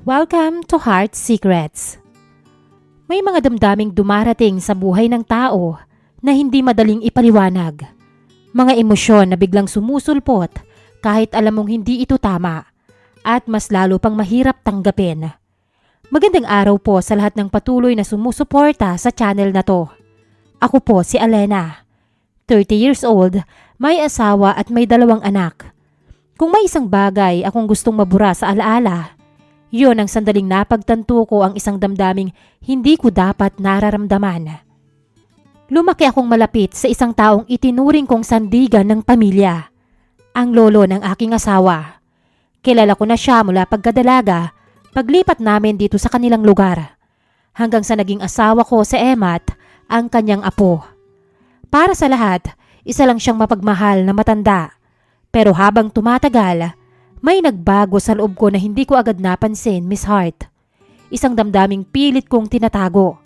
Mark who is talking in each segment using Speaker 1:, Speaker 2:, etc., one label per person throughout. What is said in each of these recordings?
Speaker 1: Welcome to Heart Secrets. May mga damdaming dumarating sa buhay ng tao na hindi madaling ipaliwanag. Mga emosyon na biglang sumusulpot kahit alam mong hindi ito tama at mas lalo pang mahirap tanggapin. Magandang araw po sa lahat ng patuloy na sumusuporta sa channel na to. Ako po si Alena, 30 years old, may asawa at may 2 anak. Kung may isang bagay akong gustong mabura sa alaala, yon ang sandaling napagtanto ko ang isang damdaming hindi ko dapat nararamdaman. Lumaki akong malapit sa isang taong itinuring kong sandigan ng pamilya, ang lolo ng aking asawa. Kilala ko na siya mula pagkadalaga, paglipat namin dito sa kanilang lugar, hanggang sa naging asawa ko sa Emat, ang kanyang apo. Para sa lahat, isa lang siyang mapagmahal na matanda. Pero habang tumatagal, may nagbago sa loob ko na hindi ko agad napansin, Miss Heart. Isang damdaming pilit kong tinatago,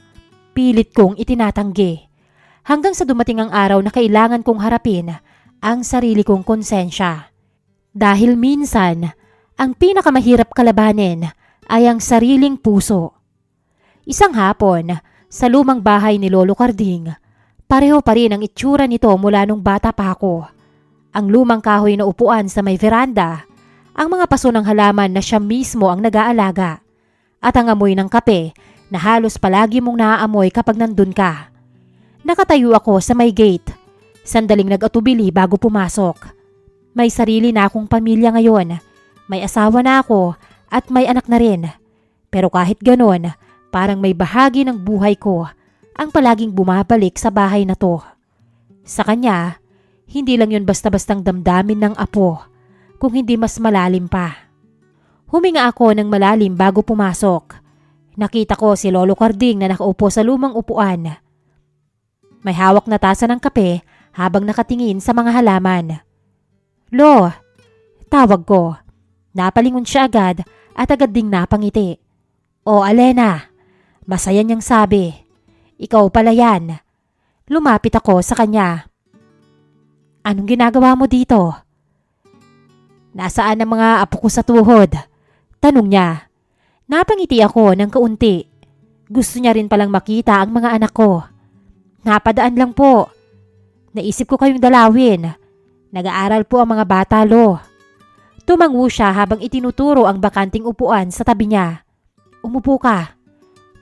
Speaker 1: pilit kong itinatanggi, hanggang sa dumating ang araw na kailangan kong harapin ang sarili kong konsensya. Dahil minsan, ang pinakamahirap kalabanin ay ang sariling puso. Isang hapon, sa lumang bahay ni Lolo Carding, pareho pa rin ang itsura nito mula nung bata pa ako. Ang lumang kahoy na upuan sa may veranda, ang mga paso ng halaman na siya mismo ang nag-aalaga, at ang amoy ng kape na halos palagi mong naaamoy kapag nandun ka. Nakatayo ako sa may gate, sandaling nag-atubili bago pumasok. May sarili na akong pamilya ngayon, may asawa na ako at may anak na rin. Pero kahit ganon, parang may bahagi ng buhay ko ang palaging bumabalik sa bahay na to. Sa kanya, hindi lang yun basta-bastang damdamin ng apo, kung hindi mas malalim pa. Huminga ako ng malalim bago pumasok. Nakita ko si Lolo Carding na nakaupo sa lumang upuan. May hawak na tasa ng kape habang nakatingin sa mga halaman. "Lo," tawag ko. Napalingon siya agad at agad ding napangiti. "O Alena," masaya niyang sabi. "Ikaw pala yan." Lumapit ako sa kanya. "Anong ginagawa mo dito?" "Nasaan ang mga apo ko sa tuhod?" tanong niya. Napangiti ako ng kaunti. Gusto niya rin palang makita ang mga anak ko. "Napadaan lang po. Naisip ko kayong dalawin. Nag-aaral po ang mga bata, Lo." Tumango siya habang itinuturo ang bakanting upuan sa tabi niya. "Umupo ka.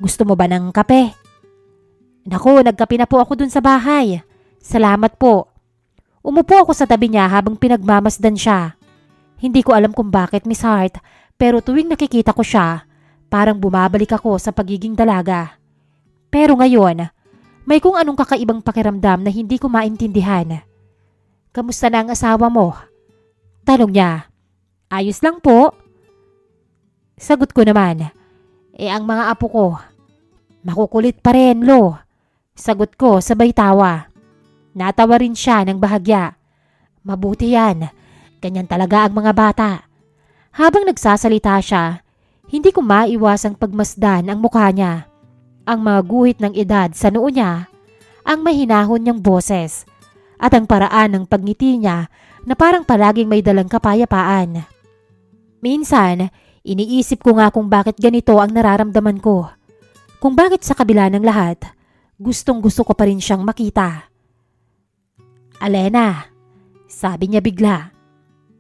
Speaker 1: Gusto mo ba ng kape?" "Naku, nagkape na po ako dun sa bahay. Salamat po." Umupo ako sa tabi niya habang pinagmamasdan siya. Hindi ko alam kung bakit, Miss Heart, pero tuwing nakikita ko siya, parang bumabalik ako sa pagiging dalaga. Pero ngayon, may kung anong kakaibang pakiramdam na hindi ko maintindihan. "Kamusta na ang asawa mo?" tanong niya. "Ayos lang po." Sagot ko naman. Ang mga apo ko?" "Makukulit pa rin, Lo." Sagot ko sabay tawa. Natawa rin siya ng bahagya. "Mabuti yan. Ganyan talaga ang mga bata." Habang nagsasalita siya, hindi ko maiwasang pagmasdan ang mukha niya, ang mga guhit ng edad sa noo niya, ang mahinahon niyang boses, at ang paraan ng pagngiti niya na parang palaging may dalang kapayapaan. Minsan, iniisip ko nga kung bakit ganito ang nararamdaman ko. Kung bakit sa kabila ng lahat, gustong-gusto ko pa rin siyang makita. "Alena," sabi niya bigla.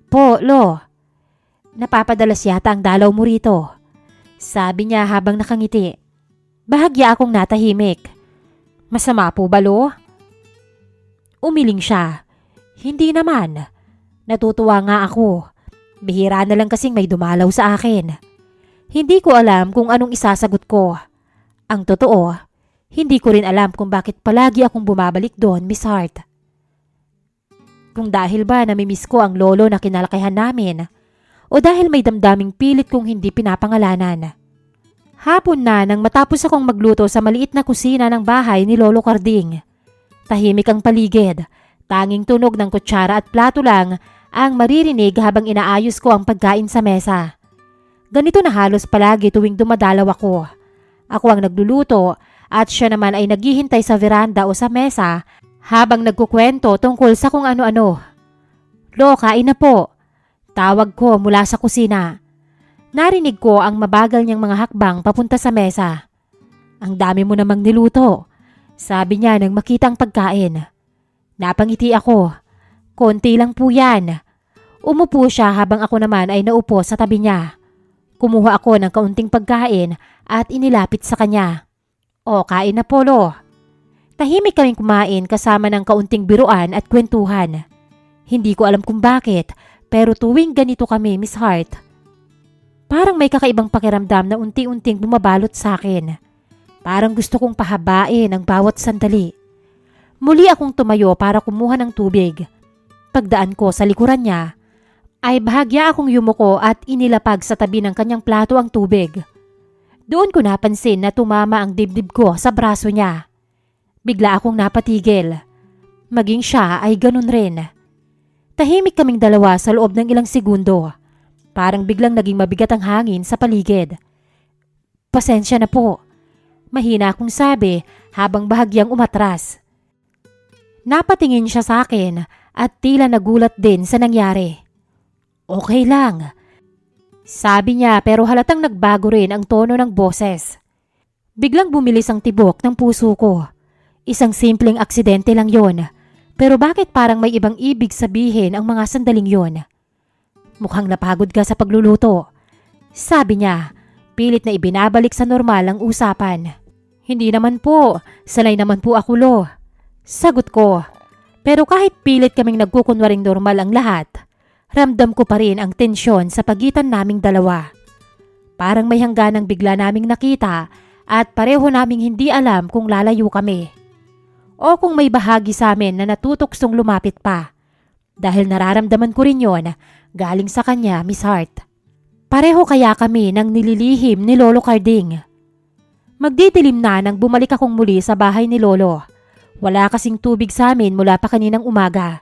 Speaker 1: "Po, Lo." "Napapadalas yata ang dalaw mo rito," sabi niya habang nakangiti. Bahagya akong natahimik. "Masama po ba, Lo?" Umiling siya. "Hindi naman. Natutuwa nga ako. Bihira na lang kasing may dumalaw sa akin." Hindi ko alam kung anong isasagot ko. Ang totoo, hindi ko rin alam kung bakit palagi akong bumabalik doon, Miss Heart. Kung dahil ba namimiss ko ang lolo na kinalakihan namin, o dahil may damdaming pilit kong hindi pinapangalanan. Hapon na nang matapos akong magluto sa maliit na kusina ng bahay ni Lolo Carding. Tahimik ang paligid, tanging tunog ng kutsara at plato lang ang maririnig habang inaayos ko ang pagkain sa mesa. Ganito na halos palagi tuwing dumadalaw ako. Ako ang nagluluto at siya naman ay naghihintay sa veranda o sa mesa habang nagkukwento tungkol sa kung ano-ano. "Lo, kain na po." Tawag ko mula sa kusina. Narinig ko ang mabagal niyang mga hakbang papunta sa mesa. Ang dami mo namang niluto, sabi niya nang makita ang pagkain. Napangiti ako. Konti lang po yan. Umupo siya habang ako naman ay naupo sa tabi niya. Kumuha ako ng kaunting pagkain at inilapit sa kanya. O, kain na Polo. Tahimik kaming kumain kasama ng kaunting biruan at kwentuhan. Hindi ko alam kung bakit, pero tuwing ganito kami, Miss Hart, parang may kakaibang pakiramdam na unti-unting bumabalot sa akin. Parang gusto kong pahabain ang bawat sandali. Muli akong tumayo para kumuha ng tubig. Pagdaan ko sa likuran niya, ay bahagya akong yumuko at inilapag sa tabi ng kanyang plato ang tubig. Doon ko napansin na tumama ang dibdib ko sa braso niya. Bigla akong napatigil. Maging siya ay ganun rin. Tahimik kaming dalawa sa loob ng ilang segundo. Parang biglang naging mabigat ang hangin sa paligid. Pasensya na po. Mahina akong sabi habang bahagyang umatras. Napatingin siya sa akin at tila nagulat din sa nangyari. Okay lang, sabi niya, pero halatang nagbago rin ang tono ng boses. Biglang bumilis ang tibok ng puso ko. Isang simpleng aksidente lang yon, pero bakit parang may ibang ibig sabihin ang mga sandaling yon? Mukhang napagod ka sa pagluluto, sabi niya, pilit na ibinabalik sa normal ang usapan. Hindi naman po, sanay naman po ako lo. Sagot ko, pero kahit pilit kaming nagkukunwaring normal ang lahat, ramdam ko pa rin ang tensyon sa pagitan naming dalawa. Parang may hangganang bigla naming nakita at pareho naming hindi alam kung lalayo kami. O kung may bahagi sa amin na natutuksong lumapit pa. Dahil nararamdaman ko rin yon galing sa kanya, Miss Hart. Pareho kaya kami nang nililihim ni Lolo Carding. Magdidilim na nang bumalik akong muli sa bahay ni Lolo. Wala kasing tubig sa amin mula pa kaninang umaga.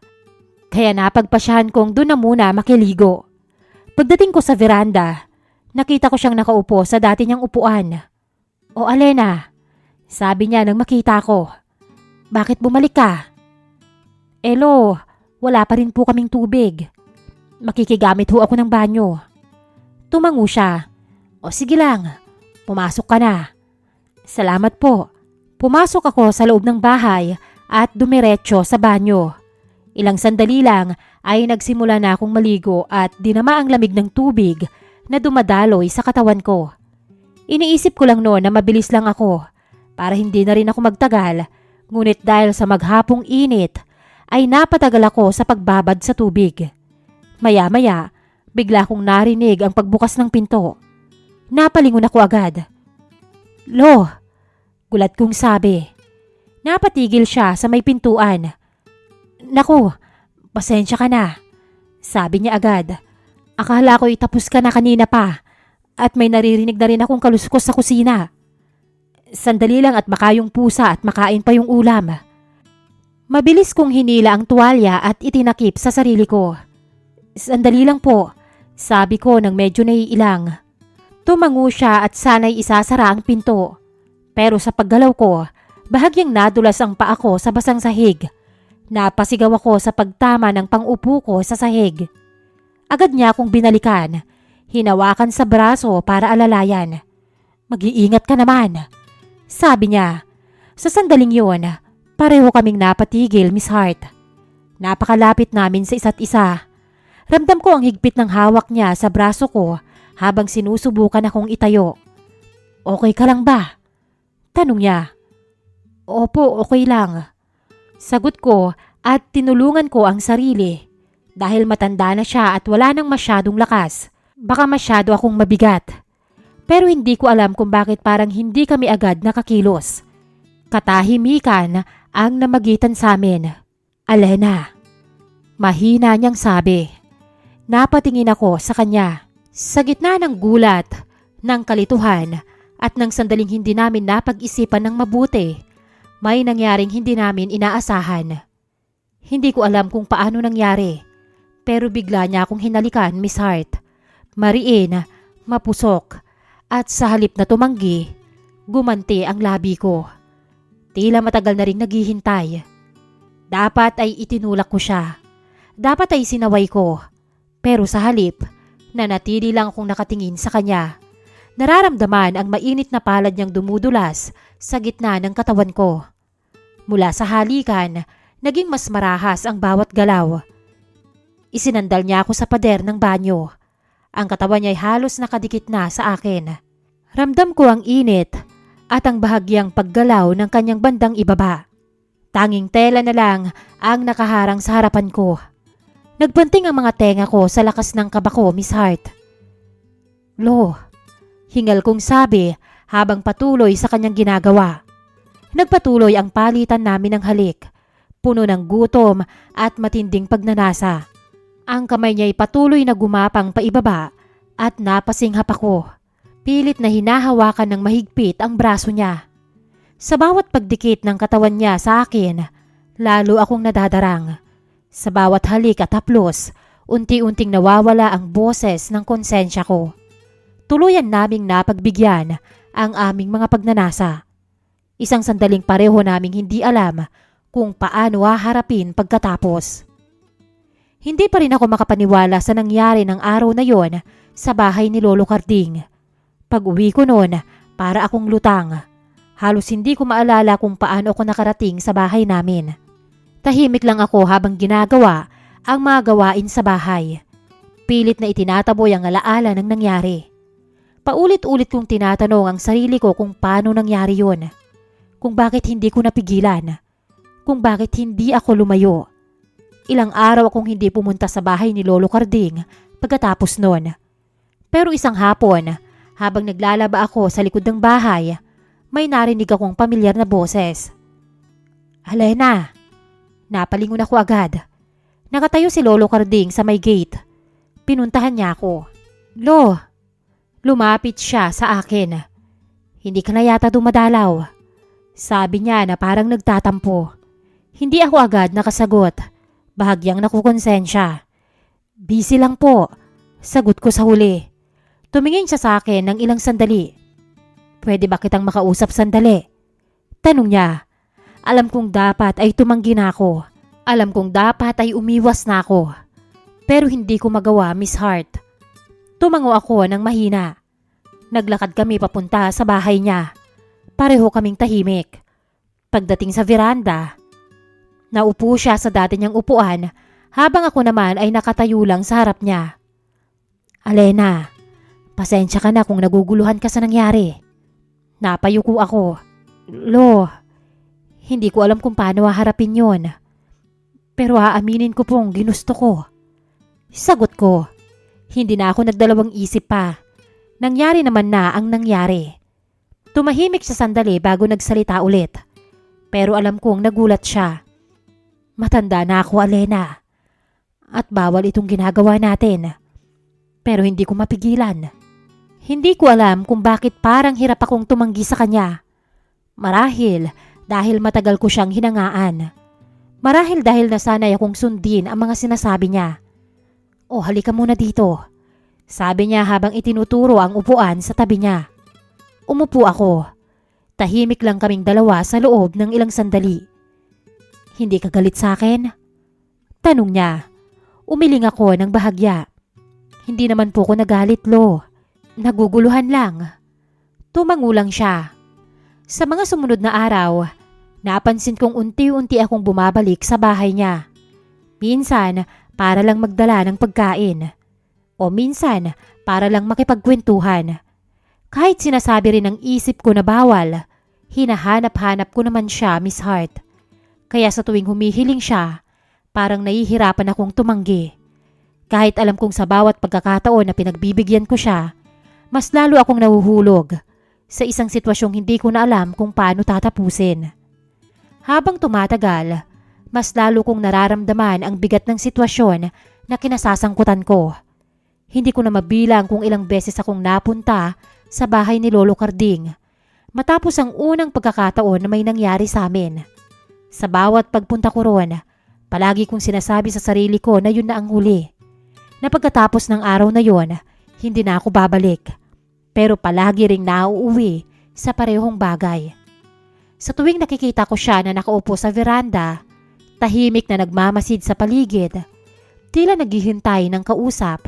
Speaker 1: Kaya napagpasyahan kong doon na muna makiligo. Pagdating ko sa veranda, nakita ko siyang nakaupo sa dati niyang upuan. O Alena, sabi niya nang makita ko. Bakit bumalik ka? Elo, wala pa rin po kaming tubig. Makikigamit ho ako ng banyo. Tumango siya. O sige lang, pumasok ka na. Salamat po. Pumasok ako sa loob ng bahay at dumiretso sa banyo. Ilang sandali lang ay nagsimula na akong maligo at dinama ang lamig ng tubig na dumadaloy sa katawan ko. Iniisip ko lang noon na mabilis lang ako para hindi na rin ako magtagal, ngunit dahil sa maghapong init ay napatagal ako sa pagbabad sa tubig. Maya-maya, bigla kong narinig ang pagbukas ng pinto. Napalingon ako agad. Lo, gulat kong sabi. Napatigil siya sa may pintuan. Naku, pasensya ka na, sabi niya agad. Akala ko'y tapos ka na kanina pa at may naririnig na rin akong kaluskos sa kusina. Sandali lang at baka yung pusa at makain pa yung ulam. Mabilis kong hinila ang tuwalya at itinakip sa sarili ko. Sandali lang po, sabi ko nang medyo naiilang. Tumango siya at sana'y isasara ang pinto. Pero sa paggalaw ko, bahagyang nadulas ang paa ko sa basang sahig. Napasigaw ako sa pagtama ng pang-upo ko sa sahig. Agad niya akong binalikan, hinawakan sa braso para alalayan. Mag-iingat ka naman, sabi niya. Sa sandaling yun, pareho kaming napatigil, Miss Hart. Napakalapit namin sa isa't isa. Ramdam ko ang higpit ng hawak niya sa braso ko habang sinusubukan akong itayo. Okay ka lang ba? Tanong niya. Opo, okay lang. Sagot ko at tinulungan ko ang sarili. Dahil matanda na siya at wala nang masyadong lakas, baka masyado akong mabigat. Pero hindi ko alam kung bakit parang hindi kami agad nakakilos. Katahimikan ang namagitan sa amin. Alena, mahina niyang sabi. Napatingin ako sa kanya. Sa gitna ng gulat, ng kalituhan, at ng sandaling hindi namin napag-isipan ng mabuti, may nangyaring hindi namin inaasahan. Hindi ko alam kung paano nangyari, pero bigla niya akong hinalikan, Miss Hart. Mariin, mapusok, at sa halip na tumanggi, gumanti ang labi ko. Tila matagal na ring naghihintay. Dapat ay itinulak ko siya. Dapat ay sinaway ko. Pero sa halip, Nanatili lang akong nakatingin sa kanya. Nararamdaman ang mainit na palad niyang dumudulas sa gitna ng katawan ko. Mula sa halikan, naging mas marahas ang bawat galaw. Isinandal niya ako sa pader ng banyo. Ang katawan niya ay halos nakadikit na sa akin. Ramdam ko ang init at ang bahagyang paggalaw ng kanyang bandang ibaba. Tanging tela na lang ang nakaharang sa harapan ko. Nagbanting ang mga tenga ko sa lakas ng kaba ko, Miss Hart. Lo, hingal kong sabi habang patuloy sa kanyang ginagawa. Nagpatuloy ang palitan namin ng halik, puno ng gutom at matinding pagnanasa. Ang kamay niya ay patuloy na gumapang paibaba at napasinghap ako. Pilit na hinahawakan ng mahigpit ang braso niya. Sa bawat pagdikit ng katawan niya sa akin, lalo akong nadadarang. Sa bawat halik at haplos, unti-unting nawawala ang boses ng konsensya ko. Tuluyan naming napagbigyan ang aming mga pagnanasa. Isang sandaling pareho naming hindi alam kung paano haharapin pagkatapos. Hindi pa rin ako makapaniwala sa nangyari ng araw na yon sa bahay ni Lolo Carding. Pag-uwi ko noon, para akong lutang. Halos hindi ko maalala kung paano ako nakarating sa bahay namin. Tahimik lang ako habang ginagawa ang mga gawain sa bahay. Pilit na itinataboy ang alaala ng nangyari. Paulit-ulit kong tinatanong ang sarili ko kung paano nangyari yon. Kung bakit hindi ko napigilan. Kung bakit hindi ako lumayo. Ilang araw akong hindi pumunta sa bahay ni Lolo Carding pagkatapos noon. Pero isang hapon, habang naglalaba ako sa likod ng bahay, may narinig akong pamilyar na boses. Alena! Napalingon ako agad. Nakatayo si Lolo Carding sa may gate. Pinuntahan niya ako. Lo! Lumapit siya sa akin. Hindi ka na yata dumadalaw. Sabi niya na parang nagtatampo. Hindi ako agad nakasagot. Bahagyang nakukonsensya. Busy lang po. Sagot ko sa huli. Tumingin siya sa akin ng ilang sandali. Pwede ba kitang makausap sandali? Tanong niya. Alam kong dapat ay tumanggi na ako. Alam kong dapat ay umiwas na ako. Pero hindi ko magawa, Miss Hart. Tumango ako ng mahina. Naglakad kami papunta sa bahay niya. Pareho kaming tahimik. Pagdating sa veranda, naupo siya sa dati niyang upuan habang ako naman ay nakatayo lang sa harap niya. Alena, pasensya ka na kung naguguluhan ka sa nangyari. Napayuko ako. Lo, hindi ko alam kung paano haharapin yon. Pero aaminin ko pong ginusto ko. Sagot ko. Hindi na ako nagdalawang isip pa. Nangyari naman na ang nangyari. Tumahimik siya sandali bago nagsalita ulit. Pero alam kong nagulat siya. Matanda na ako, Alena. At bawal itong ginagawa natin. Pero hindi ko mapigilan. Hindi ko alam kung bakit parang hirap akong tumanggi sa kanya. Marahil dahil matagal ko siyang hinangaan. Marahil dahil nasanay akong sundin ang mga sinasabi niya. O halika muna dito. Sabi niya habang itinuturo ang upuan sa tabi niya. Umupo ako. Tahimik lang kaming dalawa sa loob ng ilang sandali. Hindi ka galit sa akin? Tanong niya. Umiling ako ng bahagya. Hindi naman po ko nagalit, Lo. Naguguluhan lang. Tumango lang siya. Sa mga sumunod na araw, napansin kong unti-unti akong bumabalik sa bahay niya. Minsan, para lang magdala ng pagkain. O minsan, para lang makipagkwentuhan. Kahit sinasabi rin ng isip ko na bawal, hinahanap-hanap ko naman siya, Miss Hart. Kaya sa tuwing humihiling siya, parang nahihirapan akong tumanggi. Kahit alam kong sa bawat pagkakataon na pinagbibigyan ko siya, mas lalo akong nahuhulog sa isang sitwasyong hindi ko na alam kung paano tatapusin. Habang tumatagal, mas lalo kong nararamdaman ang bigat ng sitwasyon na kinasasangkutan ko. Hindi ko na mabilang kung ilang beses akong napunta sa bahay ni Lolo Carding matapos ang unang pagkakataon na may nangyari sa amin. Sa bawat pagpunta ko roon, palagi kong sinasabi sa sarili ko na yun na ang huli. Na pagkatapos ng araw na yun, hindi na ako babalik. Pero palagi ring nauuwi sa parehong bagay. Sa tuwing nakikita ko siya na nakaupo sa veranda, tahimik na nagmamasid sa paligid, tila naghihintay ng kausap,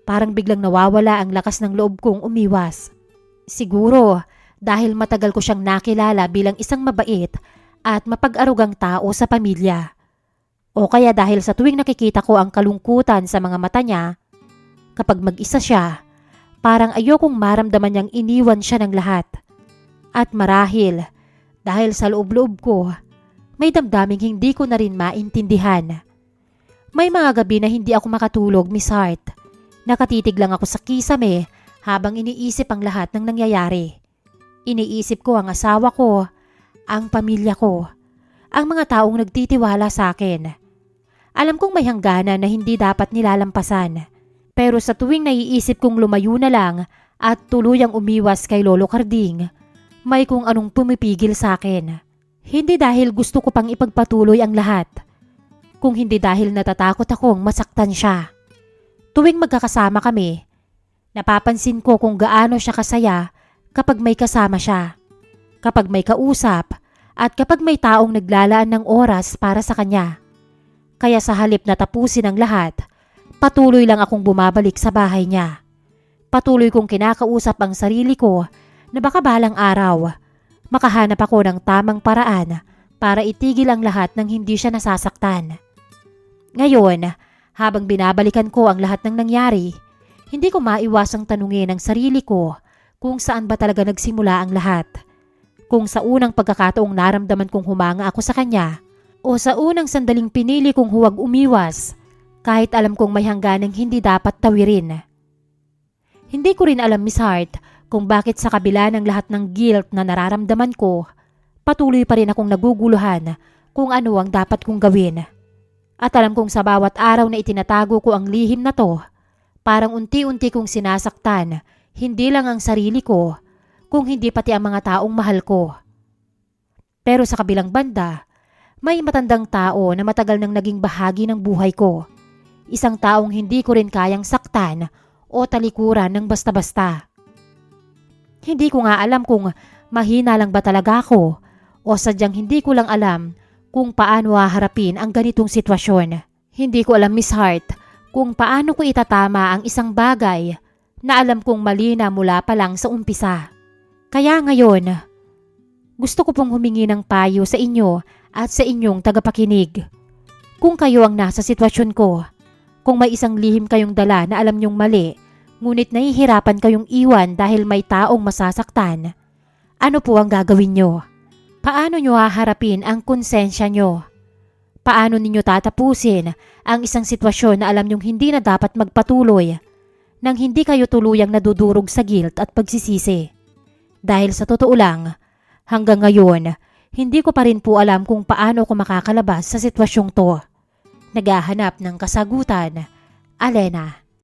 Speaker 1: Parang biglang nawawala ang lakas ng loob kong umiwas. Siguro dahil matagal ko siyang nakilala bilang isang mabait at mapag-arugang tao sa pamilya. O kaya dahil sa tuwing nakikita ko ang kalungkutan sa mga mata niya, kapag mag-isa siya, parang ayokong maramdaman niyang iniwan siya ng lahat. At marahil, dahil sa loob-loob ko, may damdaming hindi ko na rin maintindihan. May mga gabi na hindi ako makatulog, Miss Hart. Nakatitig lang ako sa kisame habang iniisip ang lahat ng nangyayari. Iniisip ko ang asawa ko, ang pamilya ko, ang mga taong nagtitiwala sa akin. Alam kong may hangganan na hindi dapat nilalampasan. Pero sa tuwing naiisip kong lumayo na lang at tuluyang umiwas kay Lolo Carding, may kung anong pumipigil sa akin. Hindi dahil gusto ko pang ipagpatuloy ang lahat, kung hindi dahil natatakot akong masaktan siya. Tuwing magkakasama kami, napapansin ko kung gaano siya kasaya kapag may kasama siya, kapag may kausap, at kapag may taong naglalaan ng oras para sa kanya. Kaya sa halip na tapusin ang lahat, patuloy lang akong bumabalik sa bahay niya. Patuloy kong kinakausap ang sarili ko na baka balang araw, makahanap ako ng tamang paraan para itigil ang lahat ng hindi siya nasasaktan. Ngayon, habang binabalikan ko ang lahat ng nangyari, hindi ko maiwasang tanungin ang sarili ko kung saan ba talaga nagsimula ang lahat. Kung sa unang pagkakataong naramdaman kong humanga ako sa kanya o sa unang sandaling pinili kong huwag umiwas kahit alam kong may hangganang hindi dapat tawirin. Hindi ko rin alam, Miss Hart, kung bakit sa kabila ng lahat ng guilt na nararamdaman ko, patuloy pa rin akong naguguluhan kung ano ang dapat kong gawin. At alam kong sa bawat araw na itinatago ko ang lihim na to, parang unti-unti kong sinasaktan, hindi lang ang sarili ko, kung hindi pati ang mga taong mahal ko. Pero sa kabilang banda, may matandang tao na matagal nang naging bahagi ng buhay ko. Isang taong hindi ko rin kayang saktan o talikuran ng basta-basta. Hindi ko nga alam kung mahina lang ba talaga ako o sadyang hindi ko lang alam kung paano haharapin ang ganitong sitwasyon. Hindi ko alam, Miss Hart, kung paano ko itatama ang isang bagay na alam kong mali na mula pa lang sa umpisa. Kaya ngayon, gusto ko pong humingi ng payo sa inyo at sa inyong tagapakinig. Kung kayo ang nasa sitwasyon ko, kung may isang lihim kayong dala na alam nyong mali, ngunit nahihirapan kayong iwan dahil may taong masasaktan, ano po ang gagawin nyo? Paano nyo haharapin ang konsensya nyo? Paano ninyo tatapusin ang isang sitwasyon na alam nyong hindi na dapat magpatuloy nang hindi kayo tuluyang nadudurog sa guilt at pagsisisi? Dahil sa totoo lang, hanggang ngayon, hindi ko pa rin po alam kung paano ko makakalabas sa sitwasyong to. Naghahanap ng kasagutan, Alena.